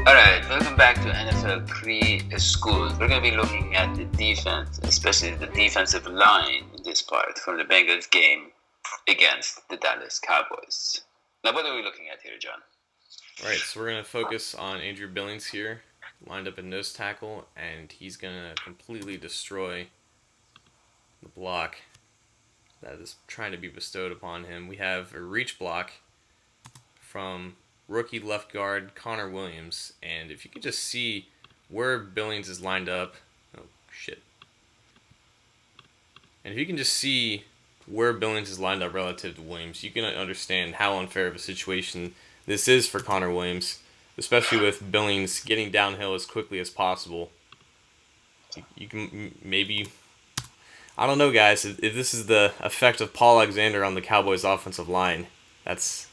Alright, welcome back to NFL Pre-School. We're going to be looking at the defense, especially the defensive line in this part from the Bengals game against the Dallas Cowboys. Now, what are we looking at here, John? Alright, so we're going to focus on Andrew Billings here, lined up in nose tackle, and he's going to completely destroy the block that is trying to be bestowed upon him. We have a reach block from rookie left guard Connor Williams, and if you could just see where Billings is lined up, oh shit. And if you can just see where Billings is lined up relative to Williams, you can understand how unfair of a situation this is for Connor Williams, especially with Billings getting downhill as quickly as possible. You can maybe, I don't know, guys, if this is the effect of Paul Alexander on the Cowboys' offensive line, that's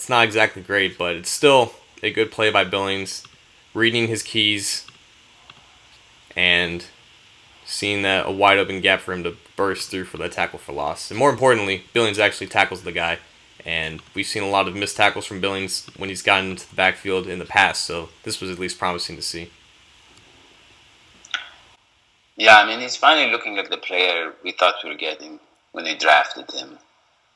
not exactly great, but it's still a good play by Billings, reading his keys and seeing that a wide open gap for him to burst through for the tackle for loss. And more importantly, Billings actually tackles the guy, and we've seen a lot of missed tackles from Billings when he's gotten into the backfield in the past, so this was at least promising to see. Yeah, I mean, he's finally looking like the player we thought we were getting when we drafted him.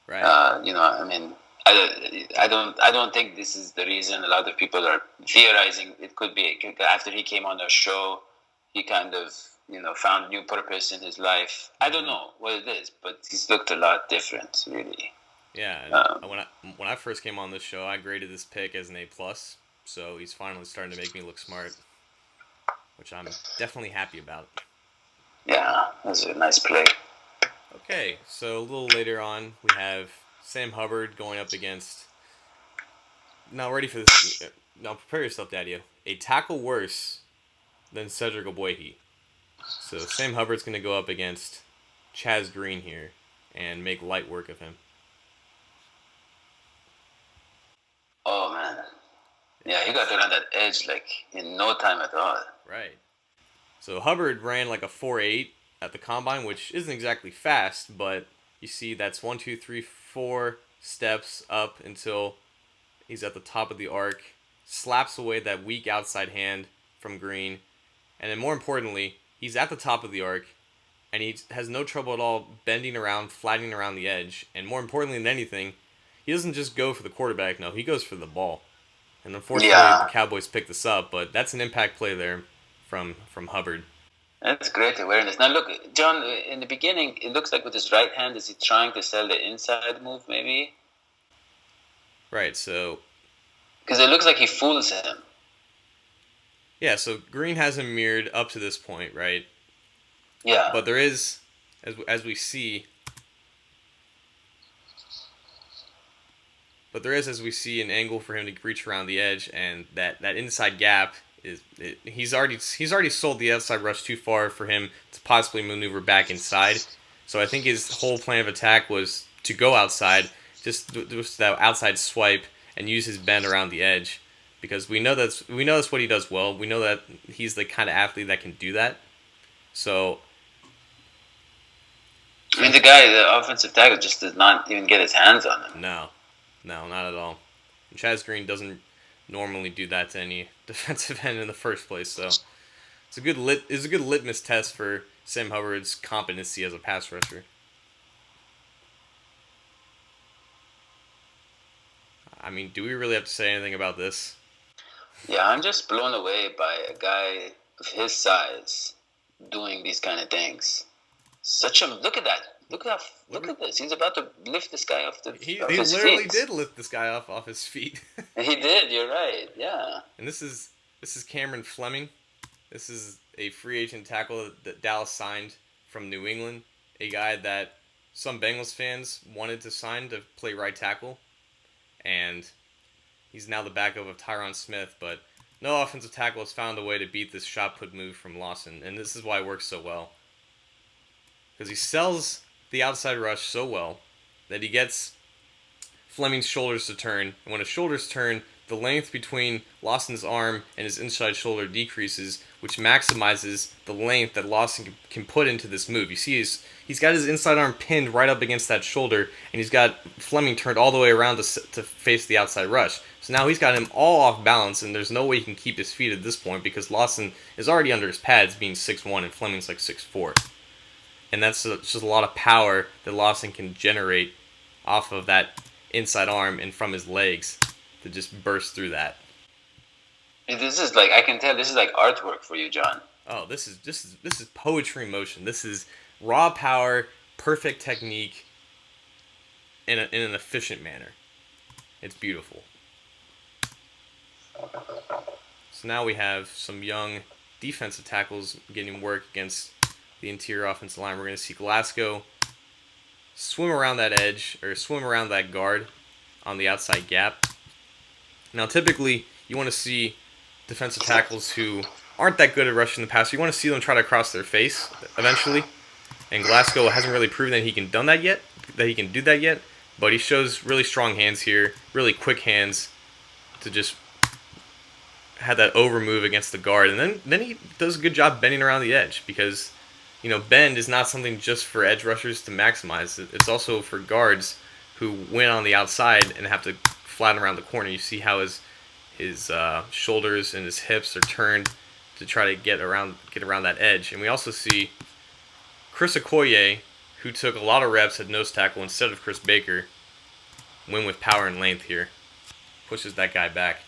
Right. I mean, I don't think this is the reason. A lot of people are theorizing it could be after he came on the show, he kind of found new purpose in his life. I don't know what it is, but he's looked a lot different, really. Yeah. When I first came on this show, I graded this pick as an A+, so he's finally starting to make me look smart, which I'm definitely happy about. Yeah, that's a nice play. Okay, so a little later on, we have Sam Hubbard going up against. Now, ready for this? Now, prepare yourself, Daddy. A tackle worse than Cedric Ogbuehi. So Sam Hubbard's going to go up against Chaz Green here and make light work of him. Oh man, yeah, he got around that edge like in no time at all. Right. So Hubbard ran like a 4.8 at the combine, which isn't exactly fast, but you see that's 1, 2, 3, 4 steps up until he's at the top of the arc, slaps away that weak outside hand from Green, and then more importantly, he's at the top of the arc, and he has no trouble at all bending around, flattening around the edge, and more importantly than anything, he doesn't just go for the quarterback, no, he goes for the ball. And unfortunately, the Cowboys picked this up, but that's an impact play there from Hubbard. That's great awareness. Now look, John, in the beginning, it looks like with his right hand, is he trying to sell the inside move, maybe? Right, so... Because it looks like he fools him. Yeah, so Green has him mirrored up to this point, right? Yeah. But there is, as we see... But there is, as we see, an angle for him to reach around the edge, and that inside gap... He's already sold the outside rush too far for him to possibly maneuver back inside. So I think his whole plan of attack was to go outside, just that outside swipe and use his bend around the edge, because we know that's what he does well. We know that he's the kind of athlete that can do that. So I mean, the offensive tackle, just does not even get his hands on him. No, not at all. And Chaz Green doesn't normally do that to any defensive end in the first place, so it's a good litmus test for Sam Hubbard's competency as a pass rusher. I mean, do we really have to say anything about this? Yeah, I'm just blown away by a guy of his size doing these kind of things. Look at that. Look at this. He's about to lift this guy off his feet. He literally did lift this guy off his feet. He did. You're right. Yeah. And this is Cameron Fleming. This is a free agent tackle that Dallas signed from New England. A guy that some Bengals fans wanted to sign to play right tackle. And he's now the backup of Tyron Smith. But no offensive tackle has found a way to beat this shot put move from Lawson. And this is why it works so well. Because he sells the outside rush so well that he gets Fleming's shoulders to turn. And when his shoulders turn, the length between Lawson's arm and his inside shoulder decreases, which maximizes the length that Lawson can put into this move. You see, he's got his inside arm pinned right up against that shoulder, and he's got Fleming turned all the way around to face the outside rush. So now he's got him all off balance, and there's no way he can keep his feet at this point because Lawson is already under his pads, being 6'1", and Fleming's like 6'4". And that's just a lot of power that Lawson can generate off of that inside arm and from his legs to just burst through that. This is like, I can tell this is like artwork for you, John. Oh, this is poetry in motion. This is raw power, perfect technique, in an efficient manner. It's beautiful. So now we have some young defensive tackles getting work against the interior offensive line. We're going to see Glasgow swim around that edge, or swim around that guard on the outside gap. Now, typically, you want to see defensive tackles who aren't that good at rushing the passer. You want to see them try to cross their face eventually. And Glasgow hasn't really proven that he can do that yet, but he shows really strong hands here, really quick hands to just have that over move against the guard. And then he does a good job bending around the edge because, bend is not something just for edge rushers to maximize. It's also for guards who win on the outside and have to flatten around the corner. You see how his shoulders and his hips are turned to try to get around that edge. And we also see Chris Okoye, who took a lot of reps at nose tackle instead of Chris Baker, win with power and length here. Pushes that guy back.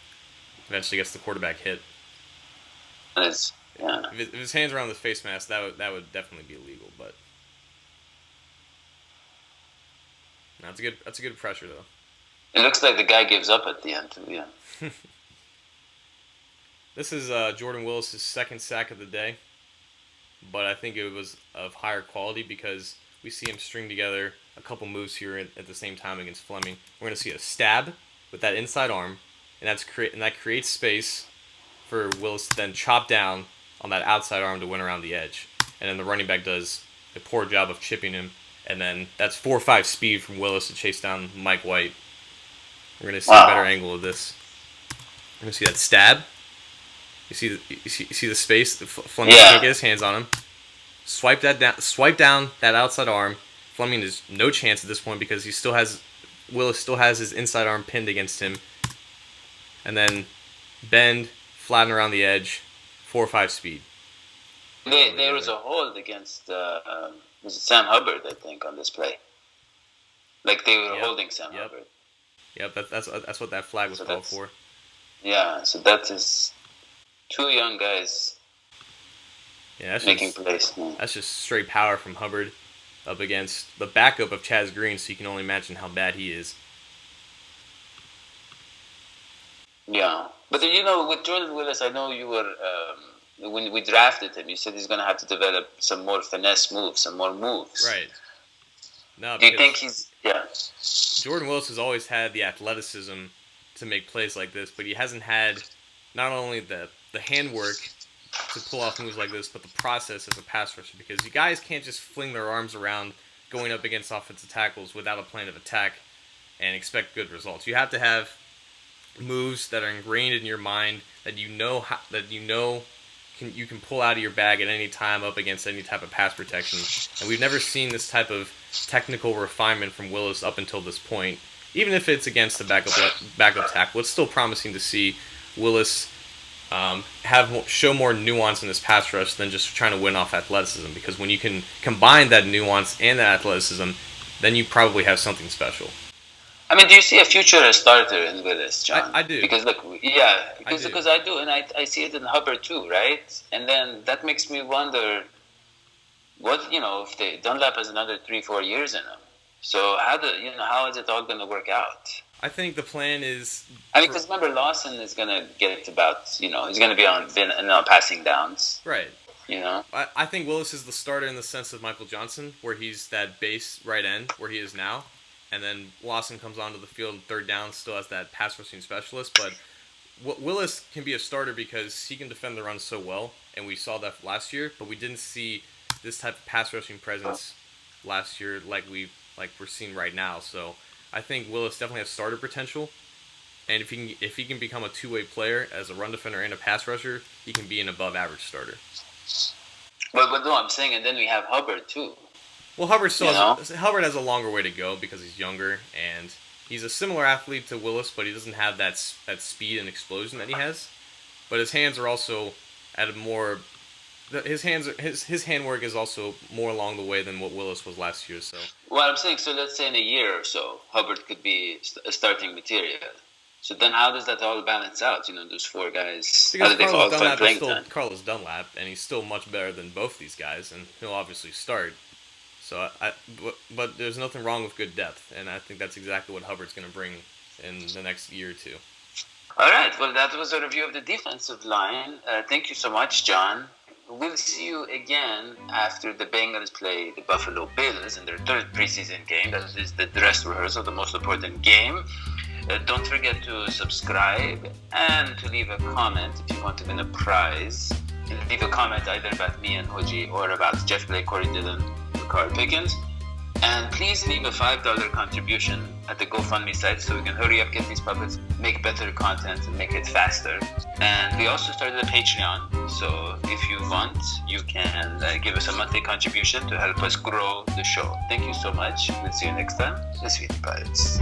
Eventually gets the quarterback hit. Nice. Yeah. If his hands are on the face mask, that would definitely be illegal. But no, that's a good pressure though. It looks like the guy gives up at the end too. Yeah. This is Jordan Willis' second sack of the day, but I think it was of higher quality because we see him string together a couple moves here at the same time against Fleming. We're going to see a stab with that inside arm, and that creates space for Willis to then chop down on that outside arm to win around the edge. And then the running back does a poor job of chipping him, and then that's 4.5 speed from Willis to chase down Mike White. We're going to see a better angle of this. We're going to see that stab. You see the space. Fleming can't get his hands on him. Swipe down that outside arm. Fleming has no chance at this point because Willis still has his inside arm pinned against him. And then bend, flatten around the edge, 4.5 speed. There was a hold against was it Sam Hubbard, I think, on this play. Like they were holding Sam Hubbard. Yep, that's what that flag was called for. Yeah, so that is two young guys making plays. Yeah. That's just straight power from Hubbard up against the backup of Chaz Green, so you can only imagine how bad he is. Yeah, but with Jordan Willis, I know you were when we drafted him, you said he's going to have to develop some more finesse moves, some more moves. Right. No, do you think Jordan Willis has always had the athleticism to make plays like this, but he hasn't had not only the handwork to pull off moves like this, but the process as a pass rusher, because you guys can't just fling their arms around going up against offensive tackles without a plan of attack and expect good results. You have to have moves that are ingrained in your mind that you can pull out of your bag at any time up against any type of pass protection. And we've never seen this type of technical refinement from Willis up until this point. Even if it's against the backup tackle, it's still promising to see Willis show more nuance in his pass rush than just trying to win off athleticism. Because when you can combine that nuance and that athleticism, then you probably have something special. I mean, do you see a future starter in Willis, John? I do. Because because I do, and I see it in Hubbard too, right? And then that makes me wonder, if Dunlap has another 3-4 years in him. So how is it all going to work out? I think the plan is. Because remember, Lawson is going to get about, he's going to be on passing downs. Right. I think Willis is the starter in the sense of Michael Johnson, where he's that base right end where he is now. And then Lawson comes onto the field and third down, still has that pass rushing specialist. But Willis can be a starter because he can defend the run so well, and we saw that last year. But we didn't see this type of pass rushing presence last year like we're seeing right now. So I think Willis definitely has starter potential. And if he can become a two-way player as a run defender and a pass rusher, he can be an above-average starter. But no, I'm saying, and then we have Hubbard too. Well, Hubbard Hubbard has a longer way to go because he's younger, and he's a similar athlete to Willis, but he doesn't have that speed and explosion that he has. But his hands are also at a more his handwork is also more along the way than what Willis was last year. So what I'm saying, so let's say in a year or so, Hubbard could be a starting material. So then how does that all balance out? Those four guys, because how do they all find playing time? Carlos Dunlap, and he's still much better than both these guys, and he'll obviously start. So, but there's nothing wrong with good depth, and I think that's exactly what Hubbard's going to bring in the next year or two. All right, well, that was a review of the defensive line. Thank you so much, John. We'll see you again after the Bengals play the Buffalo Bills in their third preseason game. That is the dress rehearsal, the most important game. Don't forget to subscribe and to leave a comment if you want to win a prize. Leave a comment either about me and Hoji or about Jeff Blake, Corey Dillon, or Carl Pickens. And please leave a $5 contribution at the GoFundMe site so we can hurry up, get these puppets, make better content, and make it faster. And we also started a Patreon, so if you want, you can give us a monthly contribution to help us grow the show. Thank you so much. We'll see you next time. The Sweetie Pirates.